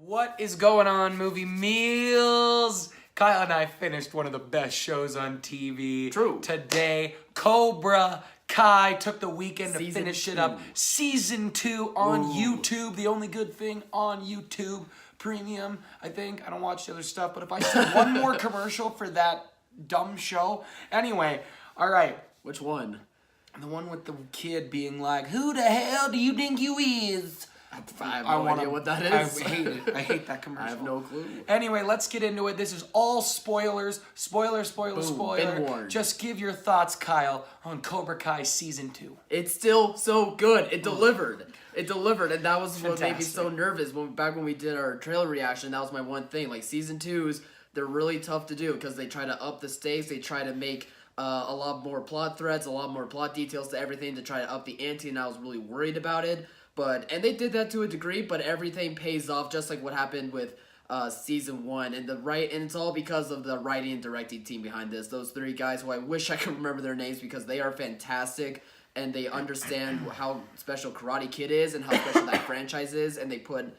What is going on, movie meals? Kyle and I finished one of the best shows on TV. True. Today, Cobra Kai took the weekend to Season finish it 2. up. Season 2 on Ooh. YouTube. The only good thing on YouTube Premium, I think. I don't watch the other stuff, but if I see one more commercial for that dumb show. Anyway, all right. Which one? The one with the kid being like, "Who the hell do you think you is?" I have no idea what that is. I hate it. I hate that commercial. I have no clue. Anyway, let's get into it. This is all spoilers. Spoiler. Boom, been warned. Just give your thoughts, Kyle, on Cobra Kai Season 2. It's still so good. It delivered. It delivered, and that was what made me so Fantastic. nervous. Back when we did our trailer reaction, that was my one thing. Like, Season 2s, they're really tough to do because they try to up the stakes. They try to make a lot more plot threads, a lot more plot details to everything to try to up the ante, and I was really worried about it. And they did that to a degree, but everything pays off, just like what happened with Season 1. And it's all because of the writing and directing team behind this. Those three guys who I wish I could remember their names because they are fantastic, and they understand how special Karate Kid is and how special that franchise is, and they put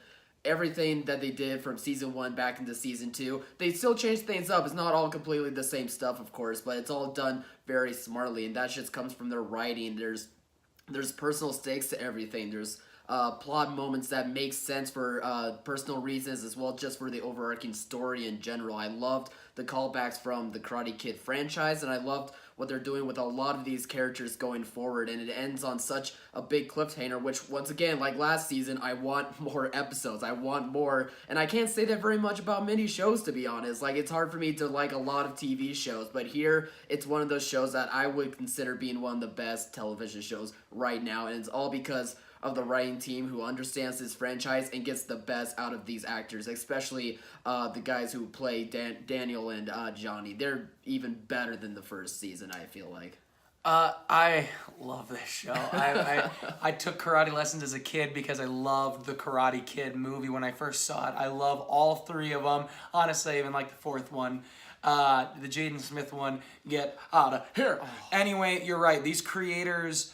everything that they did from Season 1 back into Season 2. They still changed things up. It's not all completely the same stuff, of course, but it's all done very smartly, and that just comes from their writing. There's personal stakes to everything. There's plot moments that make sense for personal reasons as well, just for the overarching story in general. I loved the callbacks from the Karate Kid franchise, and I loved what they're doing with a lot of these characters going forward, and it ends on such a big cliffhanger, which, once again, like last season, I want more episodes. I want more, and I can't say that very much about many shows, to be honest. Like, it's hard for me to like a lot of TV shows, but here, it's one of those shows that I would consider being one of the best television shows right now, and it's all because of the writing team who understands this franchise and gets the best out of these actors, especially the guys who play Daniel and Johnny. They're even better than the first season, I feel like. I love this show. I took karate lessons as a kid because I loved the Karate Kid movie when I first saw it. I love all three of them. Honestly, I even like the fourth one. The Jaden Smith one, get out of here. Oh. Anyway, you're right. These creators,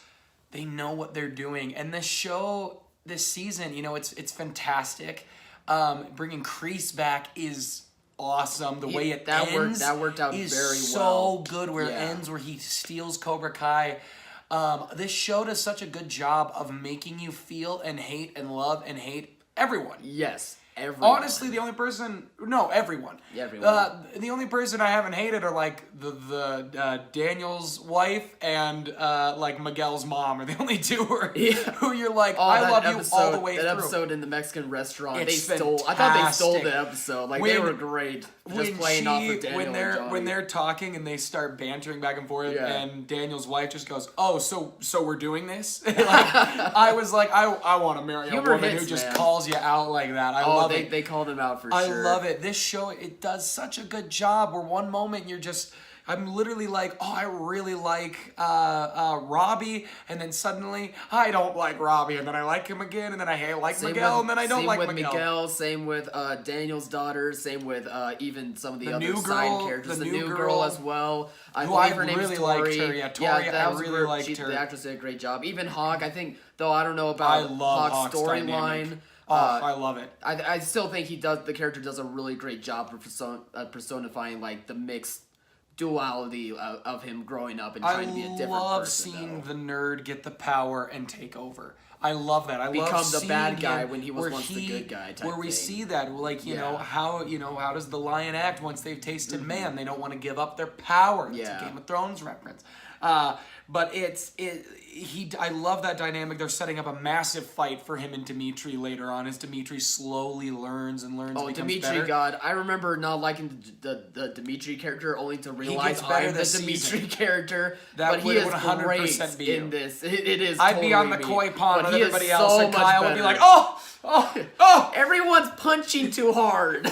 they know what they're doing. And this show, this season, it's fantastic. Bringing Kreese back is awesome. The way it ends that worked out is very so well. good. Where it ends, where he steals Cobra Kai. This show does such a good job of making you feel and hate and love and hate everyone. Yes. Everyone. Honestly, the only person... No, everyone. Yeah, everyone. The only person I haven't hated are, like, the Daniel's wife and, like, Miguel's mom are the only two who you're like, I love you all the way through. That episode in the Mexican restaurant, I It's thought they stole fantastic. the episode. Like, they were great. Just playing off of Daniel and Johnny. When they're talking and they start bantering back and forth, Yeah. and Daniel's wife just goes, "Oh, so we're doing this?" Like, I was like, I want to marry a Humor woman hits, who just man. calls you out like that. I love it. They called him out for I sure. love it. This show, it does such a good job where one moment I'm literally like, oh, I really like Robbie, and then suddenly I don't like Robbie, and then I like him again, and then I like Miguel, and then I don't like Miguel. Same with Daniel's daughter, same with even some of the other new side girl, characters. the The new new girl girl as well. I who believe I her name really is Tori. liked her. Yeah, Tori, that I was really great. liked her. The actress did a great job. Even Hawk, I think, though I don't know I about love Hawk's storyline. Oh, I love it. I still think the character does a really great job of personifying like the mixed duality of him growing up and trying to be a different person. I love seeing the nerd get the power and take over. I love that. I love become the seeing bad guy him when he was once the good guy type where we thing. see that, like, you know, how does the lion act once they've tasted man? They don't want to give up their power. It's a Game of Thrones reference. But I love that dynamic. They're setting up a massive fight for him and Dimitri later on as Dimitri slowly learns and becomes Dimitri, better. God, I remember not liking the Dimitri character only to realize I'm the Dimitri character. That but he would is 100% great be in you. this. It is. I'd totally be on the me. koi pond But with he is everybody so else, and much Kyle would be better. like, oh! Everyone's punching too hard.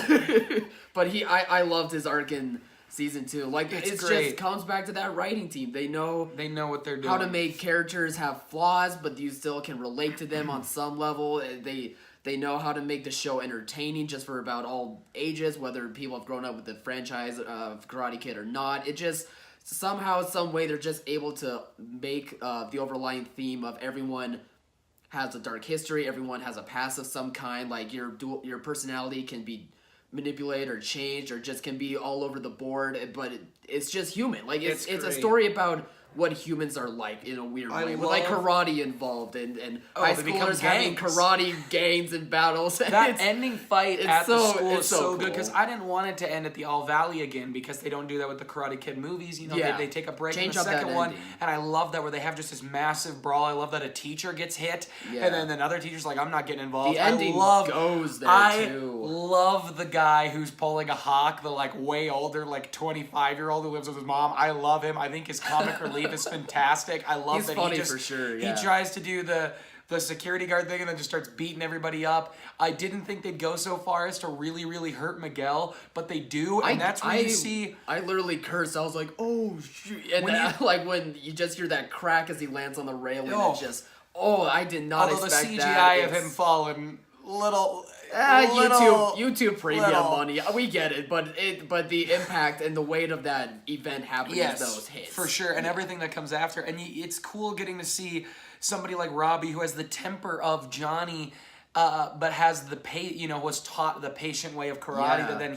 But I loved his arc in Season 2. Like, It's it great. just comes back to that writing team. They know what they're doing. how to make characters have flaws, but you still can relate to them on some level. They know how to make the show entertaining just for about all ages, whether people have grown up with the franchise of Karate Kid or not. It just, somehow, some way, they're just able to make the overlying theme of everyone has a dark history. Everyone has a past of some kind. Like your personality can be manipulated or changed or just can be all over the board. But it's just human. Like it's a great. story about what humans are like in a weird way, with like karate involved and high schoolers having karate gangs and battles. That ending fight at the school it's is so good cool. because I didn't want it to end at the All Valley again because they don't do that with the Karate Kid movies. You know, they take a break in the second one, and I love that where they have just this massive brawl. I love that a teacher gets hit, and then another teacher's like, "I'm not getting involved." The ending goes there too. I love the guy who's pulling a hawk, the like way older, like 25-year-old who lives with his mom. I love him. I think his comic relief is fantastic. I love that funny he just for sure, he tries to do the security guard thing and then just starts beating everybody up. I didn't think they'd go so far as to really, really hurt Miguel, but they do, and that's when you see. I literally cursed. I was like, "Oh shoot!" And like when you just hear that crack as he lands on the railing, it's just I did not expect that. Although the CGI of him falling, little. YouTube premium money. We get it, but the impact and the weight of that event happening is those hits for sure, and everything that comes after. And it's cool getting to see somebody like Robbie who has the temper of Johnny. But has was taught the patient way of karate. That then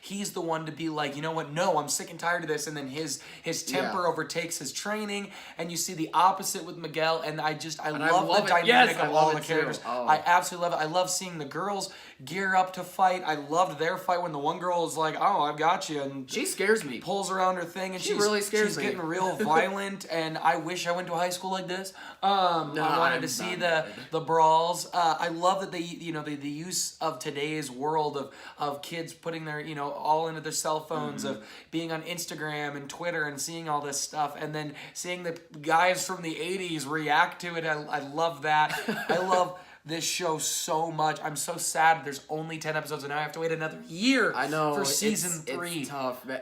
he's the one to be like, you know what? No, I'm sick and tired of this. And then his temper overtakes his training, and you see the opposite with Miguel. And I love the dynamic of all the characters. I absolutely love it. I love seeing the girls gear up to fight. I loved their fight when the one girl is like, "Oh, I've got you," and she scares me. Pulls around her thing, and she really scares me. She's getting real violent, and I wish I went to a high school like this. I wanted to see the brawls. I love that they, the use of today's world of kids putting their, all into their cell phones, of being on Instagram and Twitter and seeing all this stuff, and then seeing the guys from the 80s react to it. I love that. I love this show so much. I'm so sad there's only 10 episodes and now I have to wait another year for season 3.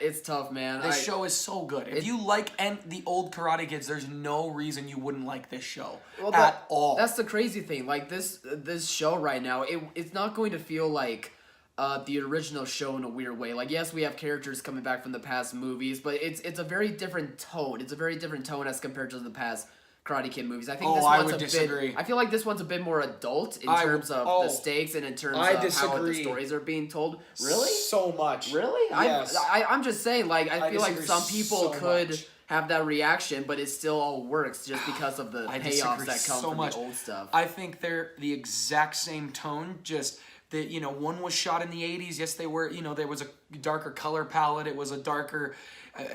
It's tough, man. This show is so good. If you like the old Karate Kids, there's no reason you wouldn't like this show at all. That's the crazy thing. Like this show right now, it's not going to feel like the original show in a weird way. Like, yes, we have characters coming back from the past movies, but it's a very different tone. It's a very different tone as compared to the past Karate Kid movies. I think this one's disagree. I feel like this one's a bit more adult in terms of the stakes and in terms of how the stories are being told. Really? So much. Really? Yes. I'm just saying, like, I feel like some people could have that reaction, but it still all works just because of the payoffs that come from the old stuff. I think they're the exact same tone, just that, one was shot in the 80s. Yes, they were, there was a darker color palette. It was a darker,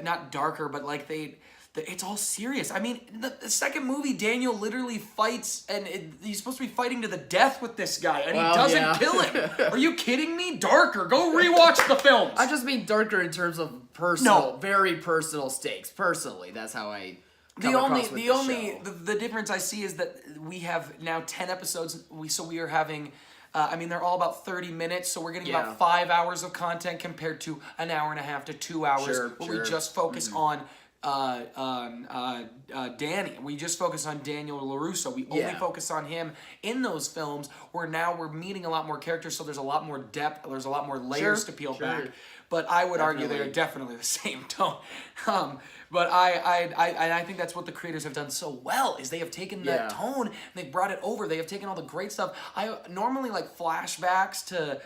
not darker, but like it's all serious. I mean, the second movie, Daniel literally fights, and he's supposed to be fighting to the death with this guy, and he doesn't kill him. Are you kidding me? Darker. Go rewatch the films. I just mean darker in terms of very personal stakes. Personally, that's how I. The difference I see is that we have now 10 episodes. We are having. They're all about 30 minutes, so we're getting about 5 hours of content compared to an hour and a half to 2 hours. We just focus on. Danny. We just focus on Daniel LaRusso. We only focus on him in those films, where now we're meeting a lot more characters, so there's a lot more depth, there's a lot more layers to peel back. But I would argue they're definitely the same tone. But I think that's what the creators have done so well, is they have taken that tone and they've brought it over. They have taken all the great stuff. I normally like flashbacks to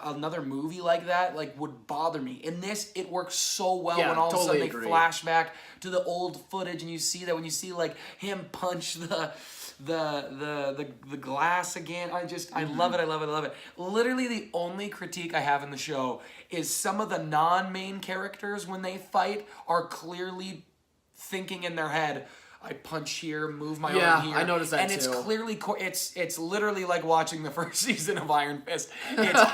another movie like that, like, would bother me. In this, it works so well when all of a sudden they flash back to the old footage, and you see that when you see like him punch the glass again. I love it. Literally the only critique I have in the show is some of the non-main characters, when they fight, are clearly thinking in their head, I punch here, move my arm here. I noticed that and too. It's clearly it's literally like watching the first season of Iron Fist. It's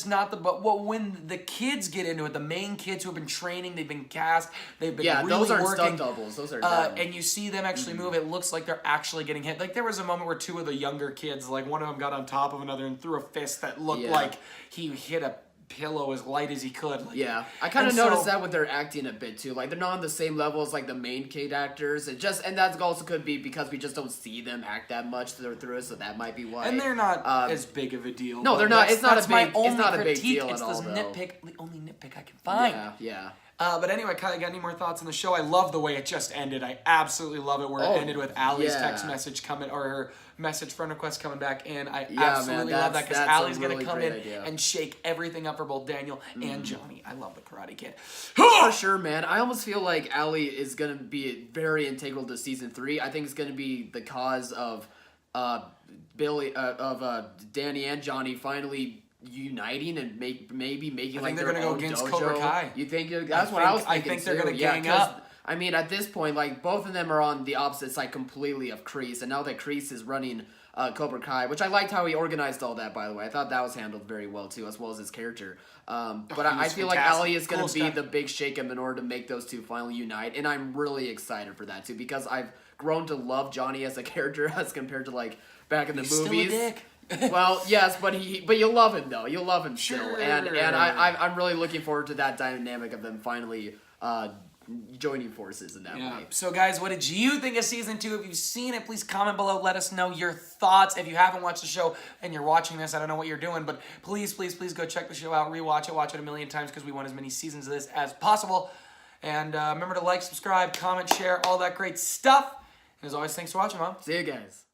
not the but when the kids get into it, the main kids who have been training, they've been cast, they've been really those aren't working. stunt doubles. Those are done. And you see them actually move. It looks like they're actually getting hit. Like there was a moment where two of the younger kids, like one of them got on top of another and threw a fist that looked like he hit a pillow as light as he could. Like, I kind of noticed that with their acting a bit too. Like they're not on the same level as like the main kid actors. And that also could be because we just don't see them act that much through it, so that might be why. And they're not as big of a deal. No, they're not. It's not a big deal it's at all. The only nitpick I can find. Yeah. But anyway, Kylie, got any more thoughts on the show? I love the way it just ended. I absolutely love it where it ended with Allie's text message coming, or her message friend request coming back in. I absolutely love that because Allie's going to come in and shake everything up for both Daniel and Johnny. I love the Karate Kid. For sure, man. I almost feel like Allie is going to be very integral to season 3. I think it's going to be the cause of Danny and Johnny finally uniting and maybe making like their own against dojo. Cobra Kai. You think that's what I was thinking? I think they're going to yeah, gang up. I mean, at this point, like both of them are on the opposite side completely of Kreese, and now that Kreese is running Cobra Kai, which I liked how he organized all that. By the way, I thought that was handled very well too, as well as his character. But I feel like Allie is going to be the big shakeup in order to make those two finally unite, and I'm really excited for that too because I've grown to love Johnny as a character as compared to like back in the movies. Still a dick. Well, yes, but you'll love him though. You'll love him still, and I'm really looking forward to that dynamic of them finally joining forces in that way. So guys, what did you think of season 2? If you've seen it, please comment below. Let us know your thoughts. If you haven't watched the show and you're watching this, I don't know what you're doing, but please go check the show out, rewatch it, watch it a million times because we want as many seasons of this as possible. And remember to like, subscribe, comment, share, all that great stuff. And as always, thanks for watching, Mom. See you guys.